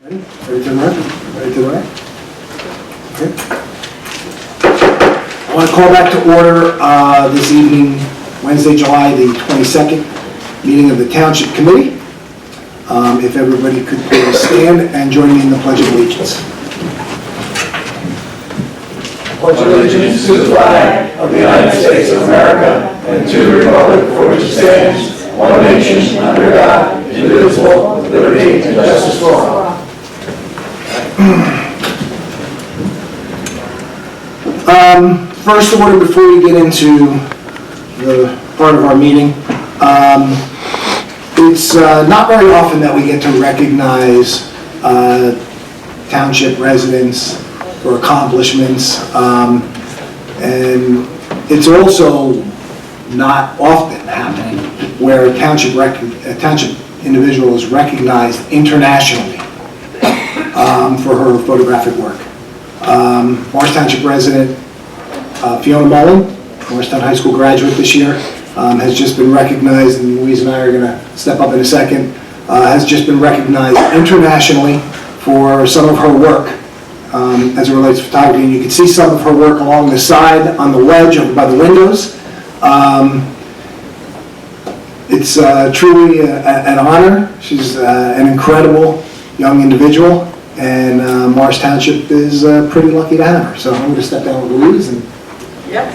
Ready? Ready to run? Ready to run? Okay. I want to call back to order this evening, Wednesday, July the 22nd, meeting of the Township Committee. If everybody could please stand and join me in the Pledge of Allegiance. Pledge allegiance to the flag of the United States of America and to the republic for which it stands, one nation, under God, indivisible, with liberty and justice for all. First order, before we get into the part of our meeting, it's not very often that we get to recognize township residents for accomplishments, and it's also not often happening where a township individual is recognized internationally for her photographic work. Morris Township resident Fiona Mullen, Morristown High School graduate this year, has just been recognized, and Louise and I are going to step up in a second, has just been recognized internationally for some of her work as it relates to photography. And you can see some of her work along the side on the ledge over by the windows. It's truly an honor. She's an incredible young individual, and Morris Township is pretty lucky to have her. So I'm going to step down with Louise. And Yep. I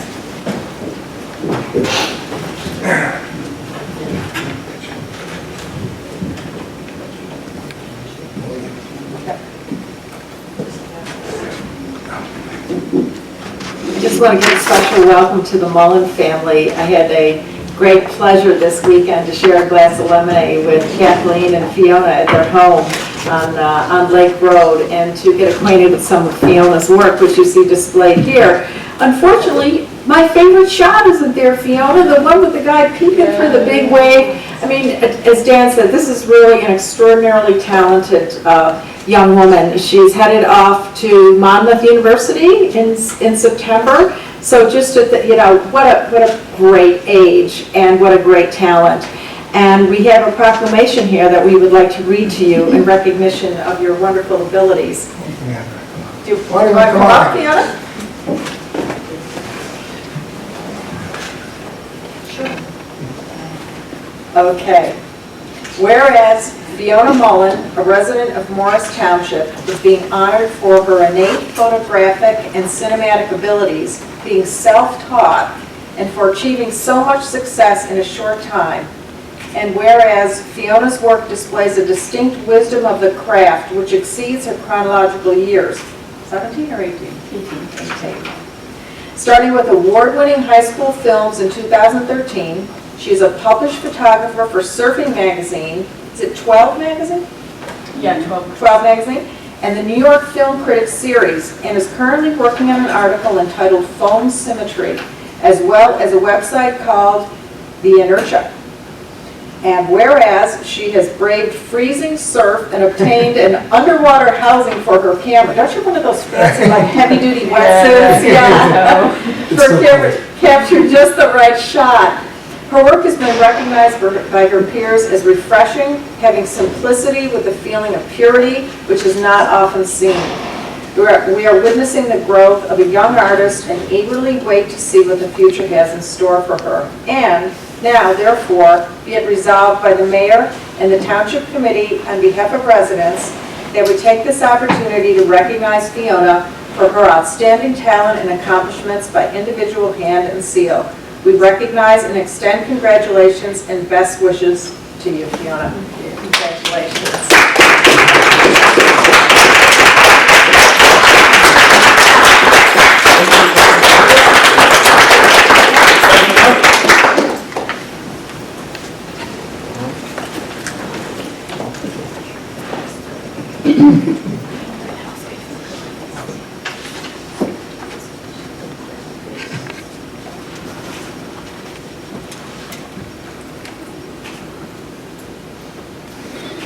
just want to give a special welcome to the Mullen family. I had a great pleasure this weekend to share a glass of lemonade with Kathleen and Fiona at their home on Lake Road, and to get acquainted with some of Fiona's work, which you see displayed here. Unfortunately, my favorite shot isn't there, Fiona, the one with the guy peeking through the big wave. I mean, as Dan said, this is really an extraordinarily talented young woman. She's headed off to Monmouth University in September. So just at the, what a great age and what a great talent. And we have a proclamation here that we would like to read to you in recognition of your wonderful abilities. Do you want to come up, Fiona? Okay. Whereas Fiona Mullen, a resident of Morris Township, is being honored for her innate photographic and cinematic abilities, being self-taught, and for achieving so much success in a short time. And whereas Fiona's work displays a distinct wisdom of the craft which exceeds her chronological years, 17 or 18? 18. Starting with award-winning high school films in 2013, she is a published photographer for Surfing Magazine. Is it 12 Magazine? Yeah, 12. 12 Magazine. And the New York Film Critics Series, and is currently working on an article entitled Foam Symmetry, as well as a website called The Inertia. And whereas she has braved freezing surf and obtained an underwater housing for her camera. Don't you have one of those fancy, like, heavy-duty wetsuits? Yeah. For camera, capture just the right shot. Her work has been recognized by her peers as refreshing, having simplicity with a feeling of purity, which is not often seen. We are witnessing the growth of a young artist and eagerly wait to see what the future has in store for her. And now, therefore, be it resolved by the mayor and the Township Committee on behalf of residents that we take this opportunity to recognize Fiona for her outstanding talent and accomplishments by individual hand and seal. We recognize and extend congratulations and best wishes to you, Fiona. Congratulations.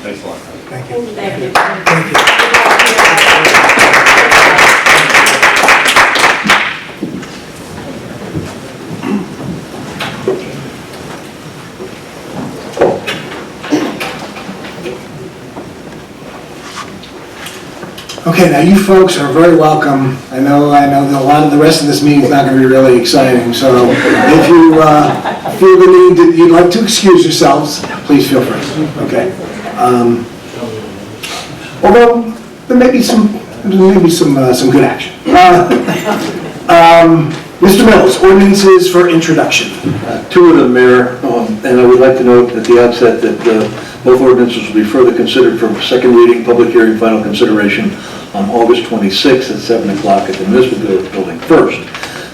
Thanks a lot. thank you. Thank you. Thank you. Okay, now you folks are very welcome. I know that a lot of the rest of this meeting is not going to be really exciting, so if you feel the need that you'd like to excuse yourselves, please feel free, okay? Although, there may be some good action. Mr. Mills, ordinances for introduction. Two of them, Mayor, and I would like to note at the outset that both ordinances will be further considered for second reading, public hearing, final consideration on August 26th at 7 o'clock at the municipal building. First,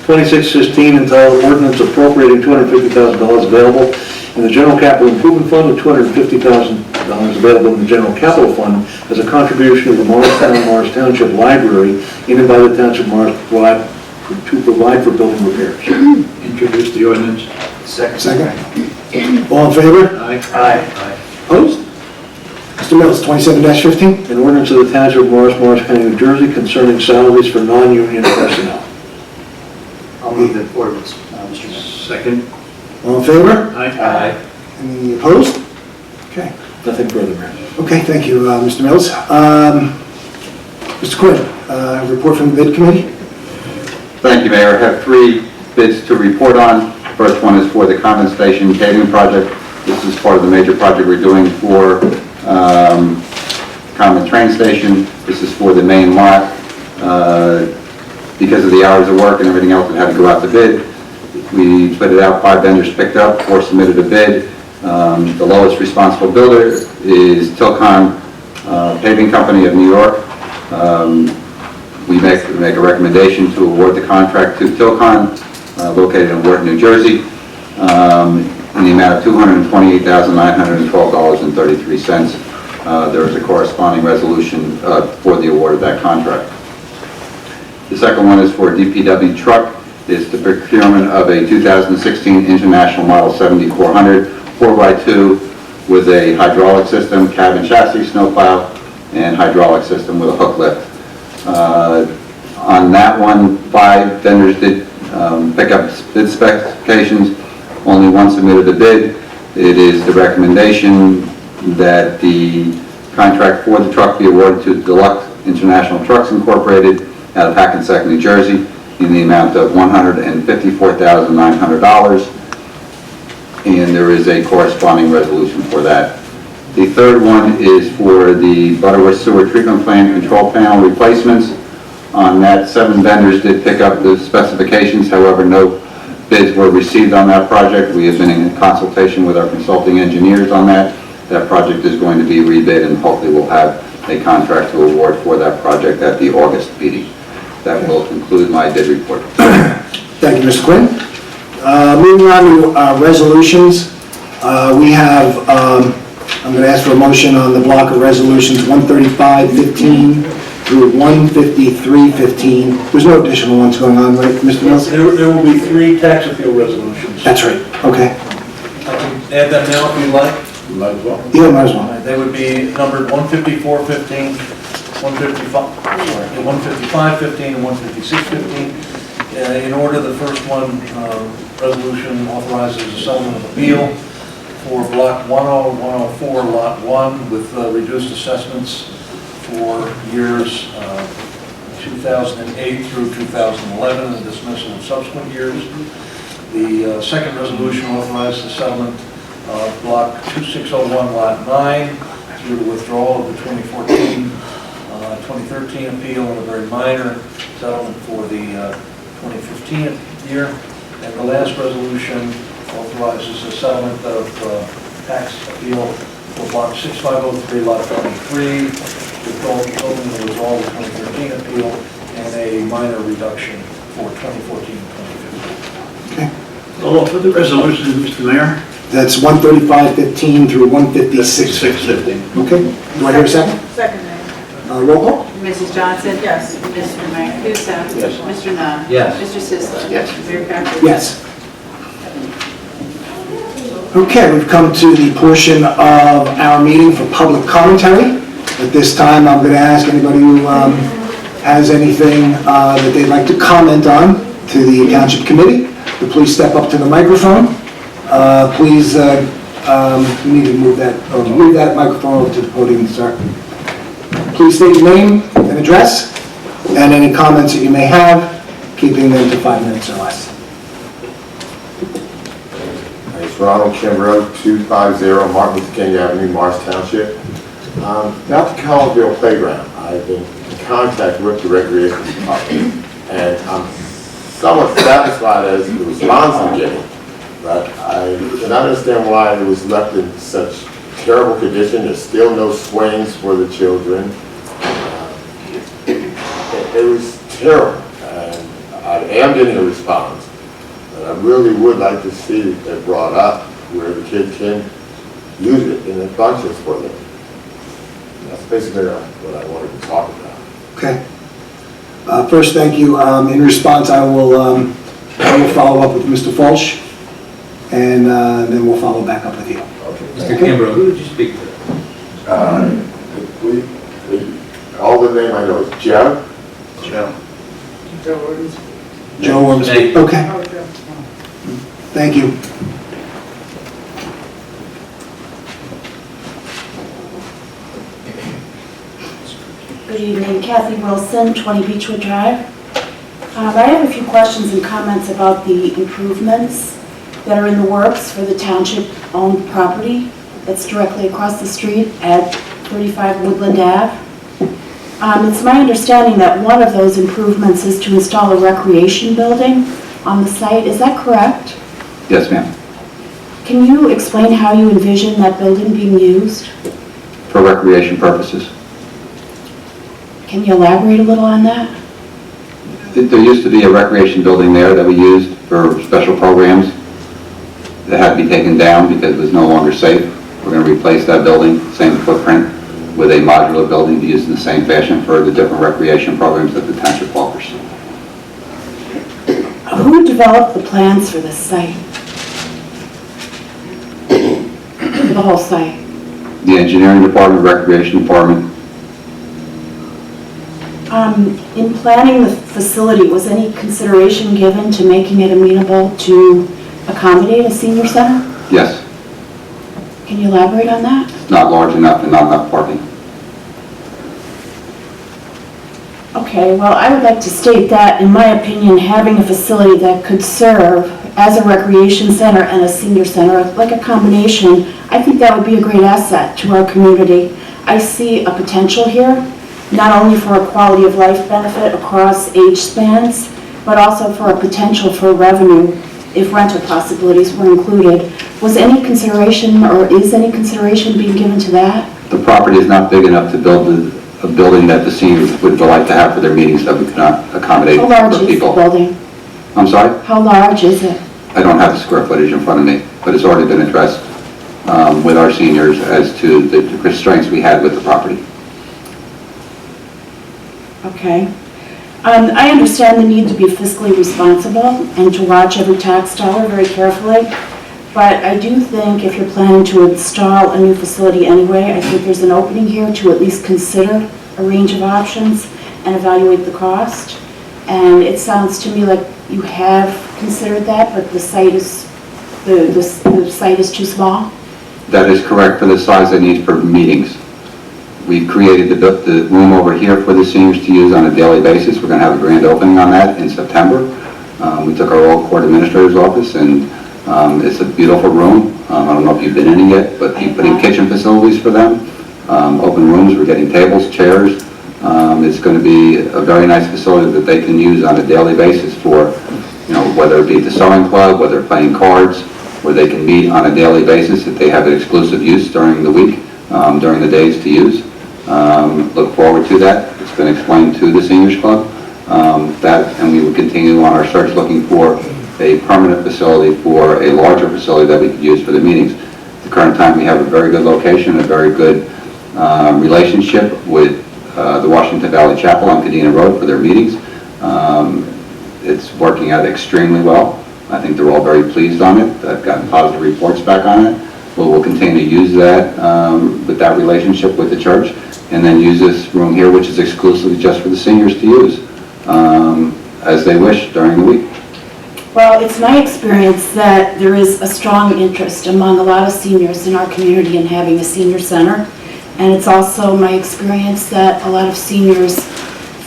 2616 entitled Ordinance Appropriating $250,000 available in the General Capital Improvement Fund and $250,000 available in the General Capital Fund as a contribution of the Morris Township Library in and by the Township of Morris to provide for building repairs. Introduce the ordinance. Second. All in favor? Aye. Opposed? Mr. Mills, 27-15. An ordinance of the Township of Morris County, New Jersey concerning salaries for non-union personnel. I'll move the ordinance, Mr. Mayor. Second. All in favor? Aye. Any opposed? Okay. Nothing further, Mayor. Okay, thank you, Mr. Mills. Mr. Quinn, report from the bid committee? Thank you, Mayor. I have 3 bids to report on. First one is for the Common Station paving project. This is part of the major project we're doing for Common Train Station. This is for the main lot. Because of the hours of work and everything else that had to go out to bid, we put it out, 5 vendors picked up, 4 submitted a bid. The lowest responsible builder is Tilcon Paving Company of New York. We make a recommendation to award the contract to Tilcon, located in Wharton, New Jersey, in the amount of $228,912.33. There is a corresponding resolution for the award of that contract. The second one is for a DPW truck. It's the procurement of a 2016 International Model 7400 4x2 with a hydraulic system, cab and chassis snowplow, and hydraulic system with a hook lift. On that one, 5 vendors did pick up bid specifications. Only 1 submitted a bid. It is the recommendation that the contract for the truck be awarded to Deluxe International Trucks Incorporated out of Hackensack, New Jersey, in the amount of $154,900. And there is a corresponding resolution for that. The third one is for the Butterworth Sewer Treatment Plant control panel replacements. On that, 7 vendors did pick up the specifications. However, no bids were received on that project. We have been in consultation with our consulting engineers on that. That project is going to be rebid, and hopefully we'll have a contract to award for that project at the August meeting. That will conclude my bid report. Thank you, Mr. Quinn. Moving on to resolutions, we have, I'm going to ask for a motion on the block of resolutions 135-15 through 153-15. There's no additional ones going on, right, Mr. Mills? There will be 3 tax appeal resolutions. That's right, okay. I can add them now if you'd like. Might as well. Yeah, might as well. They would be numbered 154-15, 155-15, and 156-15. In order, the first one, resolution authorizes a settlement of appeal for block 10104, lot 1, with reduced assessments for years 2008 through 2011 and dismissal of subsequent years. The second resolution authorizes the settlement of block 2601, lot 9, through the withdrawal of the 2013 appeal and a very minor settlement for the 2015 year. And the last resolution authorizes a settlement of tax appeal for block 6503, lot 23, withdrawal of the resolve of 2013 appeal, and a minor reduction for 2014 and 2015. Okay. I'll offer the resolution, Mr. Mayor. That's 135-15 through 156-15. 6:15. Okay, do I hear a second? Second. Roll call? Mrs. Johnson? Yes. Mr. Mancuso? Yes. Mr. Nunn? Yes. Mr. Sisley? Yes. Mayor Patrick? Yes. Okay, we've come to the portion of our meeting for public commentary. At this time, I'm going to ask anybody who has anything that they'd like to comment on to the Township Committee to please step up to the microphone. Please, you need to move that microphone over to the podium, sir. Please state your name and address, and any comments that you may have, keeping them to 5 minutes or less. It's Ronald Kimbrough, 250 Martin Luther King Avenue, Morris Township. About the Collinsville Playground, I've been in contact with the Recreation Department, and I'm somewhat satisfied as the response I'm getting, but I cannot understand why it was left in such terrible condition. There's still no swings for the children. It was terrible, and I am getting a response. And I really would like to see it brought up where the kids can use it and it functions for them. That's basically what I wanted to talk about. Okay. First, thank you. In response, I will follow up with Mr. Fulch, and then we'll follow back up with you. Mr. Kimbrough, who did you speak to? All the name I know is Joe. Joe or Mr. Hey. Okay. Thank you. Good evening, Kathy Wilson, 20 Beechwood Drive. I have a few questions and comments about the improvements that are in the works for the township-owned property that's directly across the street at 35 Woodland Ave. It's my understanding that one of those improvements is to install a recreation building on the site. Is that correct? Yes, ma'am. Can you explain how you envision that building being used? For recreation purposes. Can you elaborate a little on that? There used to be a recreation building there that we used for special programs that had to be taken down because it was no longer safe. We're going to replace that building, same footprint, with a modular building to use in the same fashion for the different recreation programs that the township offers. Who developed the plans for this site? For the whole site? The engineering department, recreation department, In planning the facility, was any consideration given to making it amenable to accommodate a senior center? yes, Can you elaborate on that? not large enough and not enough parking. Okay, well, I would like to state that, in my opinion, having a facility that could serve as a recreation center and a senior center, like a combination, I think that would be a great asset to our community. I see a potential here, not only for a quality of life benefit across age spans, but also for a potential for revenue if rental possibilities were included. Was any consideration, or is any consideration being given to that? The property is not big enough to build a building that the seniors would like to have for their meetings that we cannot accommodate How large for is the people. building? I'm sorry? How large is it? I don't have the square footage in front of me, but it's already been addressed with our seniors as to the constraints we had with the property. Okay. I understand the need to be fiscally responsible and to watch every tax dollar very carefully, but I do think if you're planning to install a new facility anyway, I think there's an opening here to at least consider a range of options and evaluate the cost. And it sounds to me like you have considered that, but the site is too small. That is correct for the size it needs for meetings. We created the room over here for the seniors to use on a daily basis. We're going to have a grand opening on that in September. We took our old court administrator's office, and it's a beautiful room. I don't know if you've been in it yet, but we put in kitchen facilities for them, open rooms. We're getting tables, chairs. It's going to be a very nice facility that they can use on a daily basis for, whether it be the sewing club, whether they're playing cards, where they can meet on a daily basis if they have an exclusive use during the week, during the days to use. Look forward to that. It's been explained to the Seniors Club. And we will continue on our search looking for a permanent facility for a larger facility that we could use for the meetings. At the current time, we have a very good location, a very good relationship with the Washington Valley Chapel on Cadena Road for their meetings. It's working out extremely well. I think they're all very pleased on it. I've gotten positive reports back on it. We'll continue to use that with that relationship with the church, and then use this room here, which is exclusively just for the seniors to use as they wish during the week. Well, it's my experience that there is a strong interest among a lot of seniors in our community in having a senior center. And it's also my experience that a lot of seniors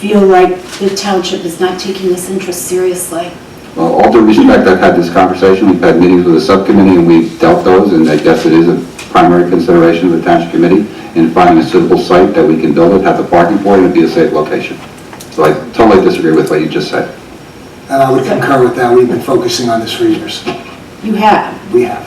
feel like the township is not taking this interest seriously. Well, all due respect, I've had this conversation, we've had meetings with the subcommittee, and we've dealt those, and I guess it is a primary consideration of the township committee in finding a suitable site that we can build it, have the parking for it, and be a safe location. So I totally disagree with what you just said. And I would concur with that. We've been focusing on this for years. You have. We have.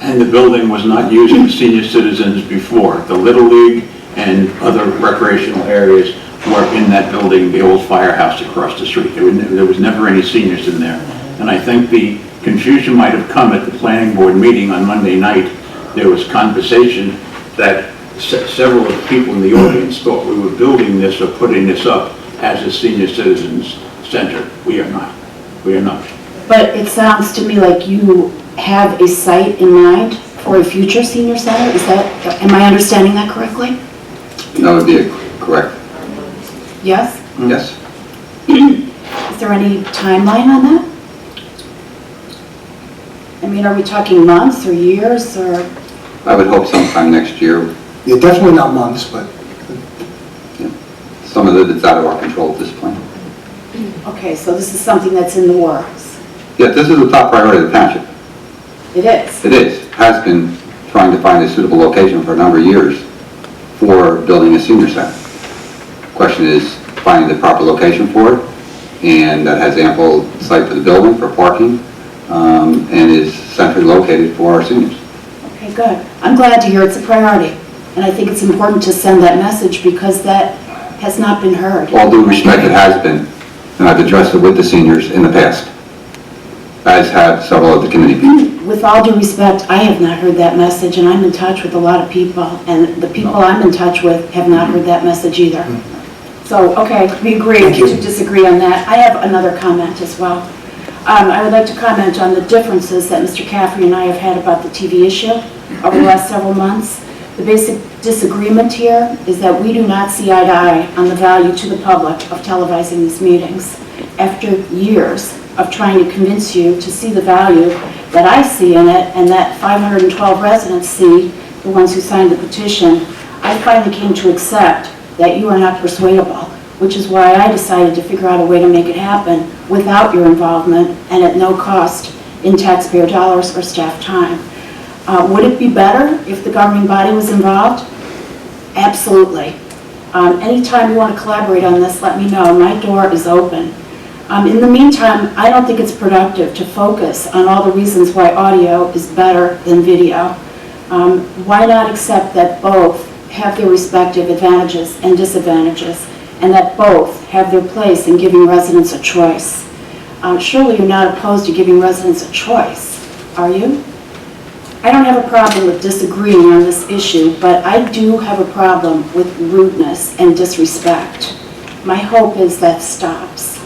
And the building was not used for senior citizens before. The Little League and other recreational areas were in that building, the old firehouse across the street. There was never any seniors in there. And I think the confusion might have come at the planning board meeting on Monday night. There was conversation that several of the people in the audience thought we were building this or putting this up as a senior citizens center. We are not. We are not. But it sounds to me like you have a site in mind for a future senior center. Is that, am I understanding that correctly? That would be correct. Yes? Yes. Is there any timeline on that? I mean, are we talking months or years or? I would hope sometime next year. Yeah, definitely not months, but Some of it is out of our control at this point. Okay, so this is something that's in the works. Yeah, this is a top priority of the township. It is. It is, has been trying to find a suitable location for a number of years for building a senior center. Question is finding the proper location for it, and that has ample site for the building, for parking, and is centrally located for our seniors. Okay, good. I'm glad to hear it's a priority. And I think it's important to send that message because that has not been heard. All due respect, it has been, and I've addressed it with the seniors in the past, as have several of the committee people. With all due respect, I have not heard that message, and I'm in touch with a lot of people, and the people I'm in touch with have not heard that message either. So, okay, we agree Thank you. to disagree on that. I have another comment as well. I would like to comment on the differences that Mr. Caffrey and I have had about the TV issue over the last several months. The basic disagreement here is that we do not see eye to eye on the value to the public of televising these meetings. After years of trying to convince you to see the value that I see in it and that 512 residents see, the ones who signed the petition, I finally came to accept that you are not persuadable, which is why I decided to figure out a way to make it happen without your involvement and at no cost in taxpayer dollars or staff time. Would it be better if the governing body was involved? Absolutely. Anytime you want to collaborate on this, let me know. My door is open. In the meantime, I don't think it's productive to focus on all the reasons why audio is better than video. Why not accept that both have their respective advantages and disadvantages, and that both have their place in giving residents a choice? Surely you're not opposed to giving residents a choice, are you? I don't have a problem with disagreeing on this issue, but I do have a problem with rudeness and disrespect. My hope is that stops.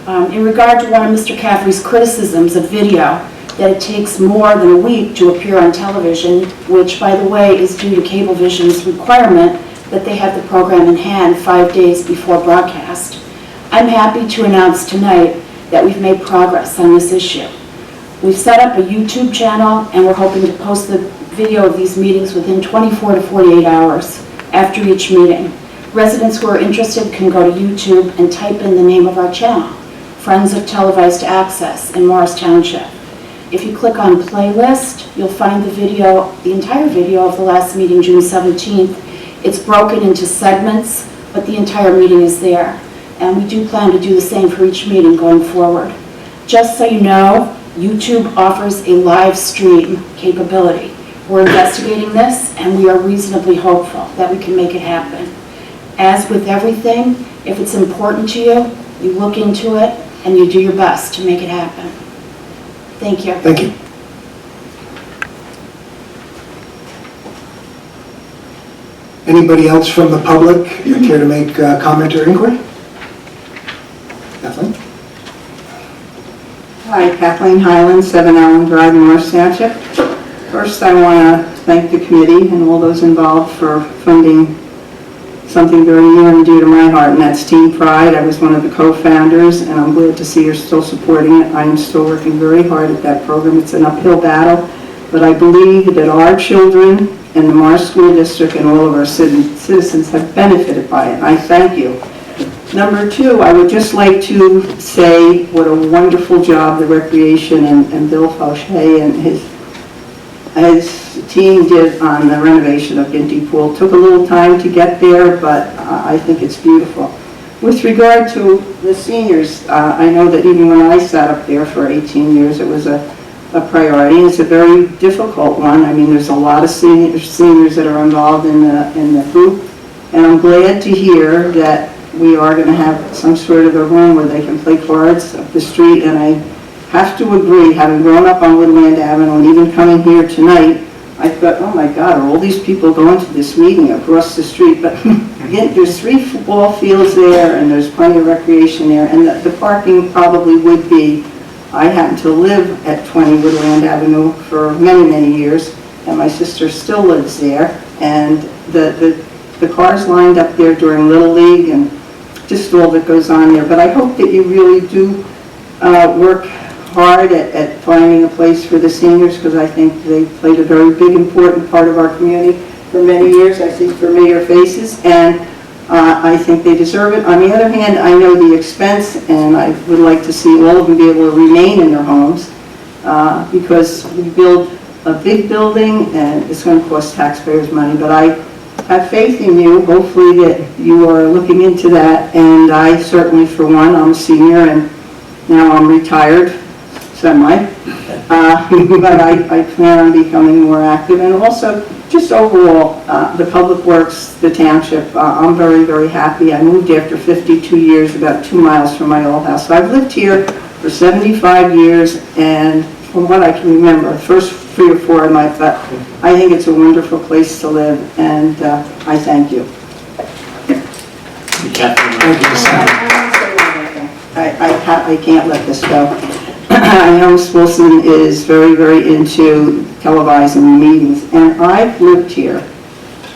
In regard to one of Mr. Caffrey's criticisms of video, that it takes more than a week to appear on television, which, by the way, is due to Cablevision's requirement that they have the program in hand 5 days before broadcast. I'm happy to announce tonight that we've made progress on this issue. We've set up a YouTube channel, and we're hoping to post the video of these meetings within 24 to 48 hours after each meeting. Residents who are interested can go to YouTube and type in the name of our channel, Friends of Televised Access in Morris Township. If you click on playlist, you'll find the video, the entire video of the last meeting, June 17th. It's broken into segments, but the entire meeting is there. And we do plan to do the same for each meeting going forward. Just so you know, YouTube offers a live stream capability. We're investigating this, and we are reasonably hopeful that we can make it happen. As with everything, if it's important to you, you look into it, and you do your best to make it happen. Thank you. thank you. Anybody else from the public care to make a comment or inquiry? Kathleen? Hi, Kathleen Highland, 7 Allen Drive, Morris Township. First, I want to thank the committee and all those involved for funding something very near and dear to my heart, and that's Team Pride. I was one of the co-founders, and I'm glad to see you're still supporting it. I am still working very hard at that program. It's an uphill battle, but I believe that our children and the Morris School District and all of our citizens have benefited by it. I thank you. Number two, I would just like to say what a wonderful job the Recreation and Bill Fauché and his team did on the renovation of Ginty Pool. Took a little time to get there, but I think it's beautiful. With regard to the seniors, I know that even when I sat up there for 18 years, it was a priority. It's a very difficult one. I mean, there's a lot of seniors that are involved in the group, and I'm glad to hear that we are going to have some sort of a room where they can play cards up the street, and I have to agree, having grown up on Woodland Avenue and even coming here tonight, I thought, oh my God, are all these people going to this meeting across the street? But again, there's 3 football fields there, and there's plenty of recreation there, and the parking probably would be, I happen to live at 20 Woodland Avenue for many, many years, and my sister still lives there, and the cars lined up there during Little League and just all that goes on there. But I hope that you really do work hard at finding a place for the seniors, because I think they played a very big, important part of our community for many years. I see familiar faces, and I think they deserve it. On the other hand, I know the expense, and I would like to see all of them be able to remain in their homes, because we build a big building, and it's going to cost taxpayers money. But I have faith in you, hopefully that you are looking into that, and I certainly, for one, I'm a senior, and now I'm retired, semi, but I plan on becoming more active, and also just overall, the Public Works, the township, I'm very, very happy. I moved after 52 years, about 2 miles from my old house. So I've lived here for 75 years, and from what I can remember, the first 3 or 4 of my life, I think it's a wonderful place to live, and I thank you. Catherine, Thank you, Ms. Sanders. I can't let this go. I know Ms. Wilson is very, very into televising meetings, and I've lived here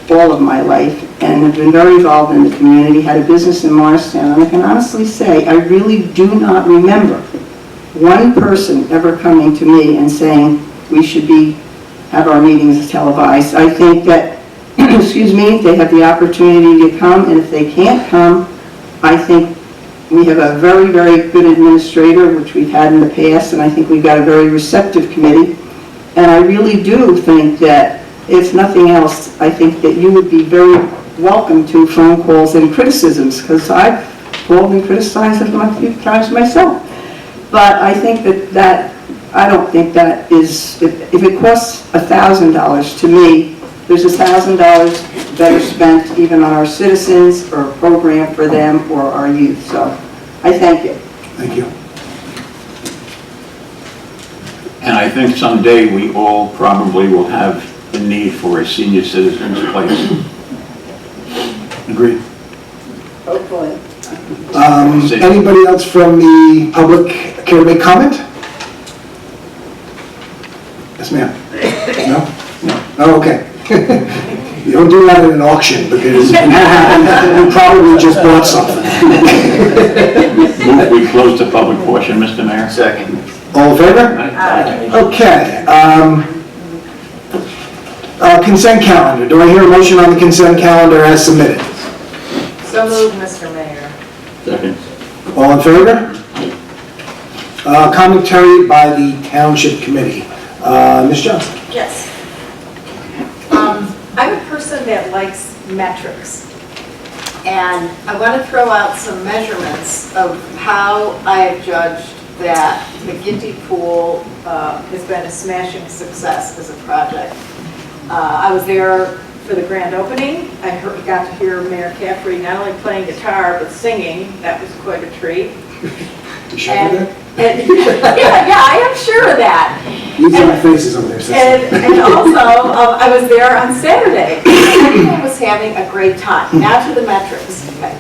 all of my life and have been very involved in the community, had a business in Morristown, and I can honestly say I really do not remember one person ever coming to me and saying we should have our meetings televised. I think that, excuse me, they have the opportunity to come, and if they can't come, I think we have a very, very good administrator, which we've had in the past, and I think we've got a very receptive committee. And I really do think that, if nothing else, I think that you would be very welcome to phone calls and criticisms, because I've called and criticized them a few times myself. But I think I don't think that is, if it costs $1,000 to me, there's $1,000 better spent even on our citizens or a program for them or our youth. So I thank you. Thank you. and I think someday we all probably will have the need for a senior citizen's place. Agreed. Hopefully. Anybody else from the public care to make comment? Yes, ma'am. No? No? Oh, okay. You don't do that at an auction, because when that happens, you probably just bought something. Move we close the public portion, Mr. Mayor. Second. All in favor? Okay. Consent calendar. Do I hear a motion on the consent calendar as submitted? So moved, Mr. Mayor. Second. All in favor? Commentary by the Township Committee. Ms. Johnson? Yes. I'm a person that likes metrics, and I want to throw out some measurements of how I have judged that the Ginty Pool has been a smashing success as a project. I was there for the grand opening. I got to hear Mayor Caffrey not only playing guitar, but singing. That was quite a treat. You sure of that? Yeah, I am sure of that. These are my faces over there. And also, I was there on Saturday. Everyone was having a great time. Now to the metrics. Okay.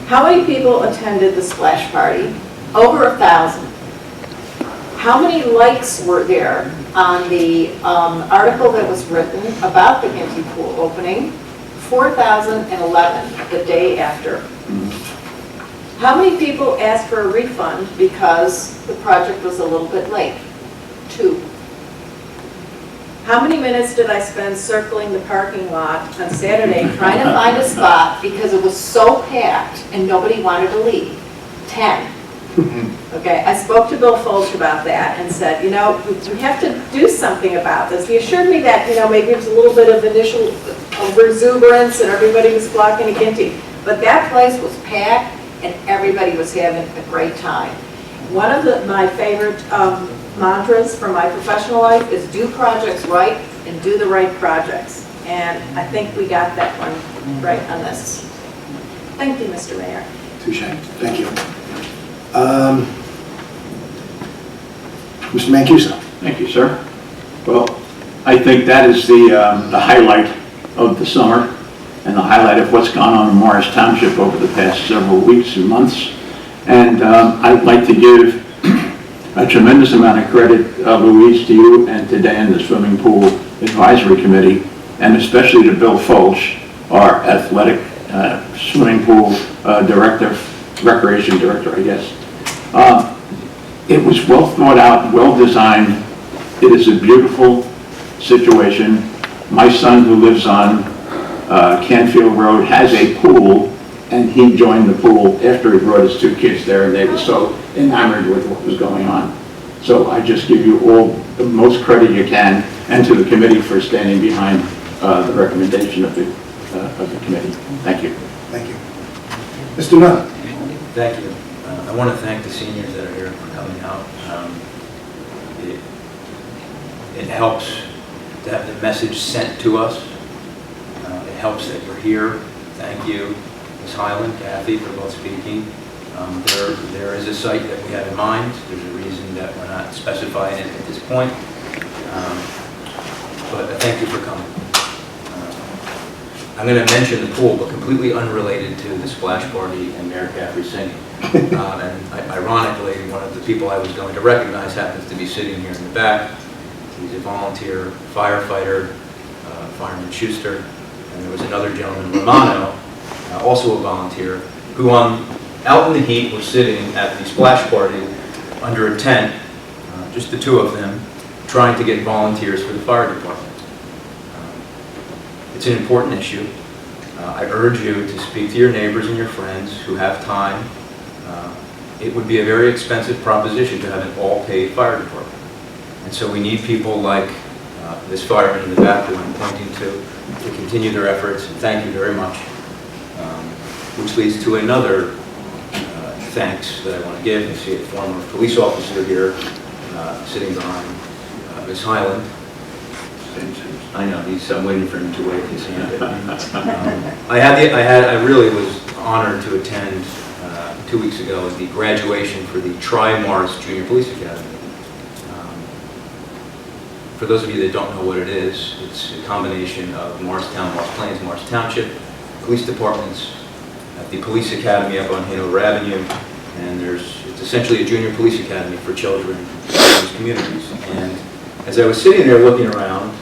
How many people attended the splash party? Over 1,000. How many likes were there on the article that was written about the Ginty Pool opening? 4,011 the day after. How many people asked for a refund because the project was a little bit late? 2. How many minutes did I spend circling the parking lot on Saturday trying to find a spot because it was so packed and nobody wanted to leave? 10. Okay, I spoke to Bill Folch about that and said, you know, we have to do something about this. He assured me that, you know, maybe it was a little bit of initial exuberance and everybody was flocking to Ginty. But that place was packed and everybody was having a great time. One of my favorite mantras from my professional life is do projects right and do the right projects. And I think we got that one right on this. Thank you, Mr. Mayor. Touche. Thank you. Mr. Mancuso. Thank you, sir. Well, I think that is the highlight of the summer and the highlight of what's gone on in Morris Township over the past several weeks and months. And I'd like to give a tremendous amount of credit, Louise, to you and to Dan, the Swimming Pool Advisory Committee, and especially to Bill Folch, our athletic swimming pool director, recreation director, I guess. It was well thought out, well designed. It is a beautiful situation. My son, who lives on Canfield Road, has a pool, and he joined the pool after he brought his 2 kids there, and they were so enamored with what was going on. So I just give you all the most credit you can, and to the committee for standing behind the recommendation of the committee. Thank you. Thank you. Mr. Nunn. Thank you. I want to thank the seniors that are here for coming out. It helps to have the message sent to us. It helps that you're here. Thank you, Ms. Highland, Kathy, for both speaking. There is a site that we have in mind. There's a reason that we're not specifying it at this point. But thank you for coming. I'm going to mention the pool, but completely unrelated to the splash party and Mayor Caffrey singing. And ironically, one of the people I was going to recognize happens to be sitting here in the back. He's a volunteer firefighter, Fireman Schuster, and there was another gentleman, Romano, also a volunteer, who out in the heat was sitting at the splash party under a tent, just the 2 of them, trying to get volunteers for the fire department. It's an important issue. I urge you to speak to your neighbors and your friends who have time. It would be a very expensive proposition to have an all-paid fire department. And so we need people like this fireman in the back who I'm pointing to continue their efforts, and thank you very much. Which leads to another thanks that I want to give. I see a former police officer here sitting behind Ms. Highland. I know, I'm waiting for him to wave his hand at me. I really was honored to attend 2 weeks ago the graduation for the Tri-Morris Junior Police Academy. For those of you that don't know what it is, it's a combination of Morristown, Morris Plains, Morris Township, police departments, at the police academy up on Hanover Avenue, and it's essentially a junior police academy for children in these communities. And as I was sitting there looking around,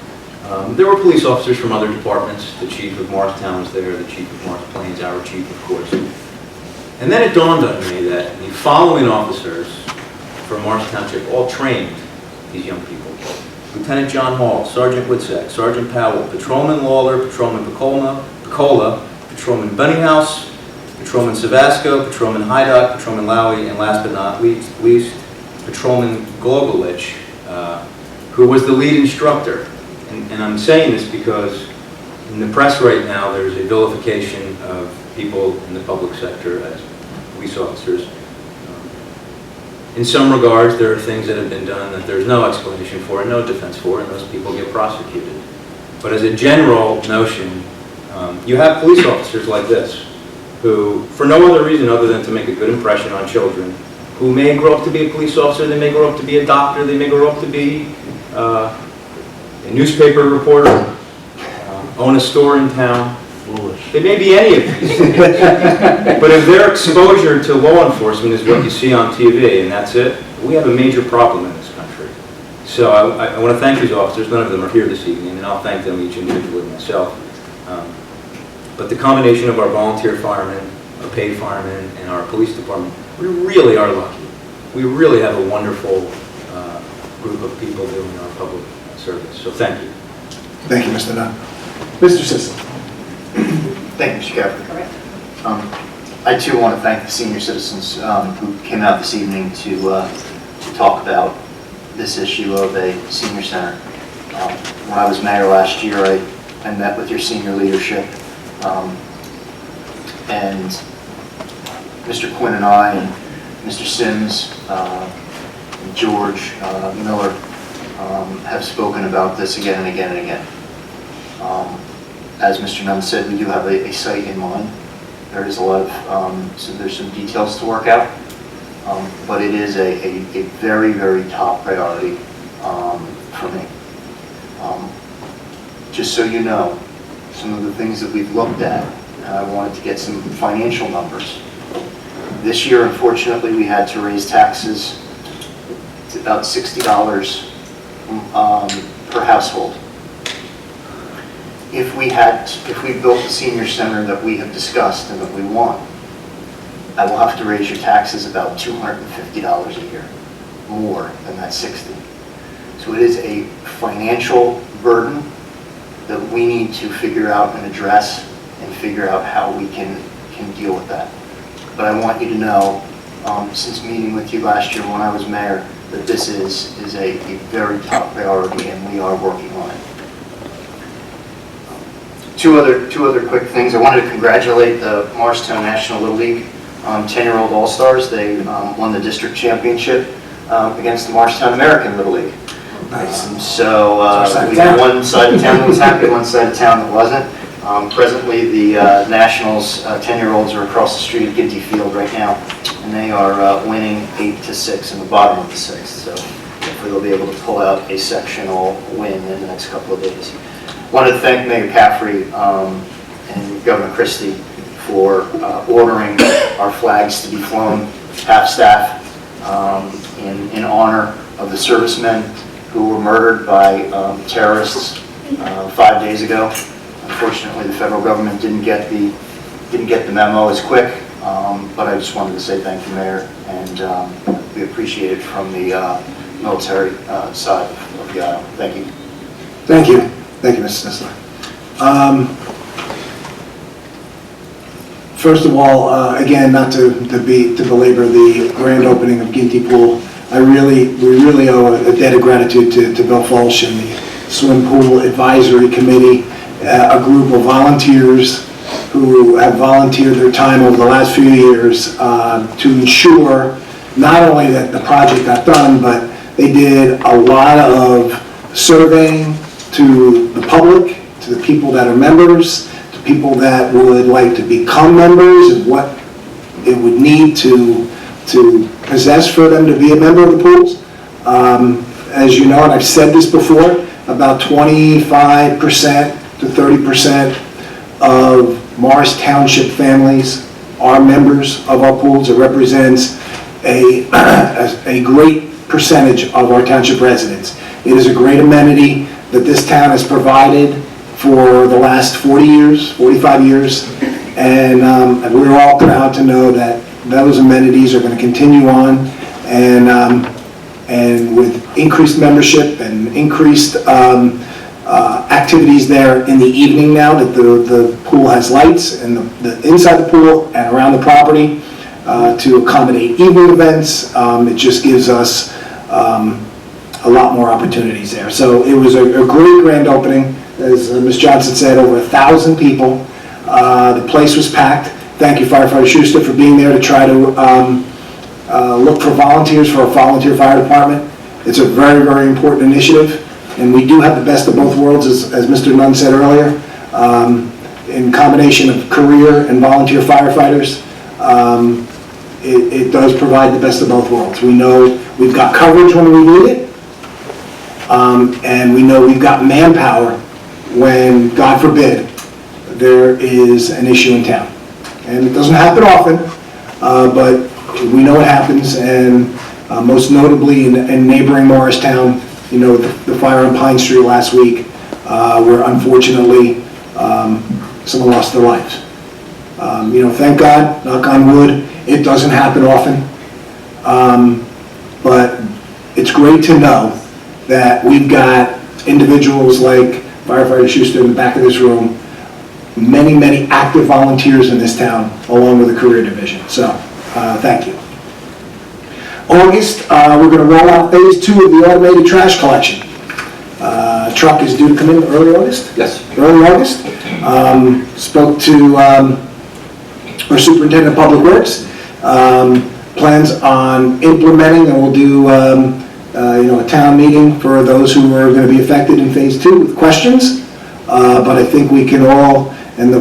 there were police officers from other departments. The chief of Morristown was there, the chief of Morris Plains, our chief, of course. And then it dawned on me that the following officers from Morris Township all trained these young people. Lieutenant John Hall, Sergeant Woodsack, Sergeant Powell, Patrolman Lawler, Patrolman Picola, Patrolman Bunnyhouse, Patrolman Savasco, Patrolman Hydock, Patrolman Lowy, and last but not least, Patrolman Glogolich, who was the lead instructor. And I'm saying this because in the press right now, there's a vilification of people in the public sector as police officers. In some regards, there are things that have been done that there's no explanation for and no defense for, and those people get prosecuted. But as a general notion, you have police officers like this, who, for no other reason other than to make a good impression on children, who may grow up to be a police officer, they may grow up to be a doctor, they may grow up to be a newspaper reporter, own a store in town. They may be any of these. But if their exposure to law enforcement is what you see on TV and that's it, we have a major problem in this country. So I want to thank these officers. None of them are here this evening, and I'll thank them each individually myself. But the combination of our volunteer firemen, our paid firemen, and our police department, we really are lucky. We really have a wonderful group of people doing our public service. So thank you. Thank you, Mr. Dunn. Mr. Sisson. Thank you, Mr. Gaffney. I too want to thank the senior citizens who came out this evening to talk about this issue of a senior center. When I was mayor last year, I met with your senior leadership, and Mr. Quinn and I, and Mr. Sims, and George Miller have spoken about this again and again and again. As Mr. Nunn said, we do have a site in mind. There is a lot of, so there's some details to work out, but it is a very, very top priority for me. Just so you know, some of the things that we've looked at, I wanted to get some financial numbers. This year, unfortunately, we had to raise taxes to about $60 per household. If we built the senior center that we have discussed and that we want, I will have to raise your taxes about $250 a year, more than that 60. So it is a financial burden that we need to figure out and address and figure out how we can deal with that. But I want you to know, since meeting with you last year when I was mayor, that this is a very top priority and we are working on it. Two other quick things. I wanted to congratulate the Morristown National Little League 10-year-old All-Stars. They won the district championship against the Morristown American Little League. Nice. So we had one side of town that was happy, one side of town that wasn't. Presently, the Nationals 10-year-olds are across the street at Ginty Field right now, and they are winning 8-6 in the bottom of the sixth. So hopefully they'll be able to pull out a sectional win in the next couple of days. Wanted to thank Mayor Caffrey and Governor Christie for ordering our flags to be flown half-staff in honor of the servicemen who were murdered by terrorists 5 days ago. Unfortunately, the federal government didn't get the memo as quick, but I just wanted to say thank you, Mayor, and we appreciate it from the military side of the aisle. Thank you. Thank you. Thank you, Mr. Sisler. First of all, again, not to belabor the grand opening of Ginty Pool, we really owe a debt of gratitude to Bill Fulch and the Swim Pool Advisory Committee, a group of volunteers who have volunteered their time over the last few years to ensure not only that the project got done, but they did a lot of surveying to the public, to the people that are members, to people that would like to become members, and what it would need to possess for them to be a member of the pools. As you know, and I've said this before, about 25% to 30% of Morris Township families are members of our pools. It represents a great percentage of our township residents. It is a great amenity that this town has provided for the last 40 years, 45 years, and we're all proud to know that those amenities are going to continue on, and with increased membership and increased activities there in the evening now that the pool has lights, and the inside the pool and around the property to accommodate evening events, it just gives us a lot more opportunities there. So it was a great grand opening. As Ms. Johnson said, over 1,000 people. The place was packed. Thank you, Firefighter Schuster, for being there to try to look for volunteers for our volunteer fire department. It's a very, very important initiative, and we do have the best of both worlds, as Mr. Nunn said earlier, in combination of career and volunteer firefighters. It does provide the best of both worlds. We know we've got coverage when we need it, and we know we've got manpower when, God forbid, there is an issue in town. And it doesn't happen often, but we know it happens, and most notably in neighboring Morristown, you know, the fire on Pine Street last week, where unfortunately someone lost their lives. You know, thank God, knock on wood, it doesn't happen often, but it's great to know that we've got individuals like firefighter Schuster in the back of this room, many, many active volunteers in this town, along with the career division. So, thank you. August, we're going to roll out phase 2 of the automated trash collection. Truck is due to come in early August? Yes. Early August. Spoke to our superintendent of public works. Plans on implementing, and we'll do a town meeting for those who are going to be affected in phase 2 with questions. But I think we can all, and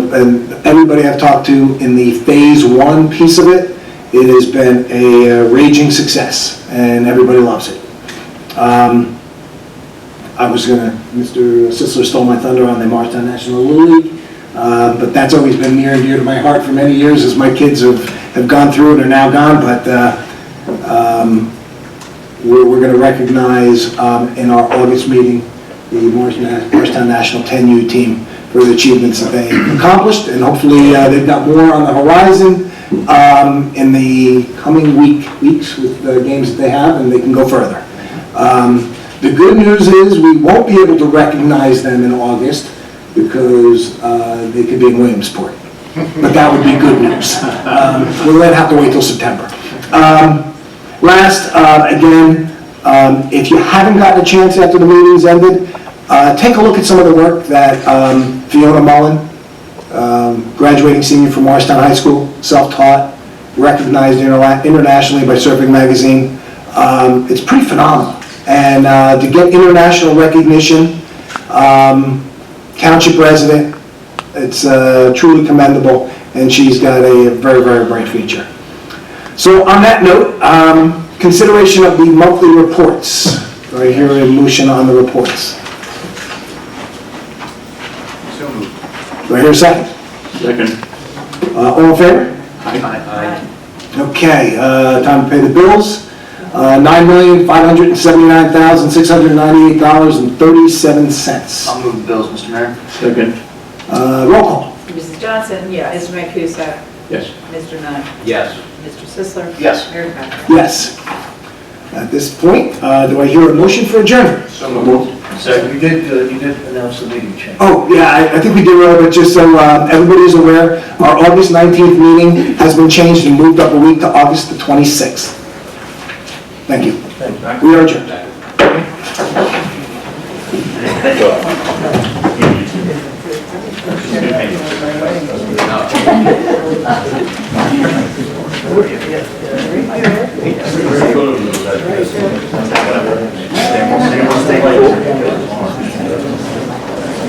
everybody I've talked to in the phase 1 piece of it, it has been a raging success, and everybody loves it. Mr. Sisler stole my thunder on the Marshtown National Little League, but that's always been near and dear to my heart for many years as my kids have gone through and are now gone, but we're going to recognize in our August meeting the Marshtown National 10U team for the achievements that they've accomplished, and hopefully they've got more on the horizon in the coming weeks with the games that they have, and they can go further. The good news is we won't be able to recognize them in August because they could be in Williamsport. But that would be good news. We'll then have to wait till September. Last, again, if you haven't gotten a chance after the meeting's ended, take a look at some of the work that Fiona Mullen, graduating senior from Morristown High School, self-taught, recognized internationally by Surfing Magazine. It's pretty phenomenal. And to get international recognition, township resident, it's truly commendable, and she's got a very, very bright future. So on that note, consideration of the monthly reports. Do I hear a motion on the reports? So moved. Do I hear a second? Second. All in favor? Aye. Okay, time to pay the bills. $9,579,698.37. I'll move the bills, Mr. Mayor. Second. Roll call. Mrs. Johnson? Yes. Mr. Mancuso? Yes. Mr. Nunn? Yes. Mr. Sisler? Yes. Mayor Patrick? Yes. At this point, do I hear a motion for adjournment? So moved. So you did announce the meeting change. Oh, yeah, I think we did earlier, but just so everybody is aware, our August 19th meeting has been changed and moved up a week to August the 26th. Thank you. Thank you. We are adjourned.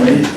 Stay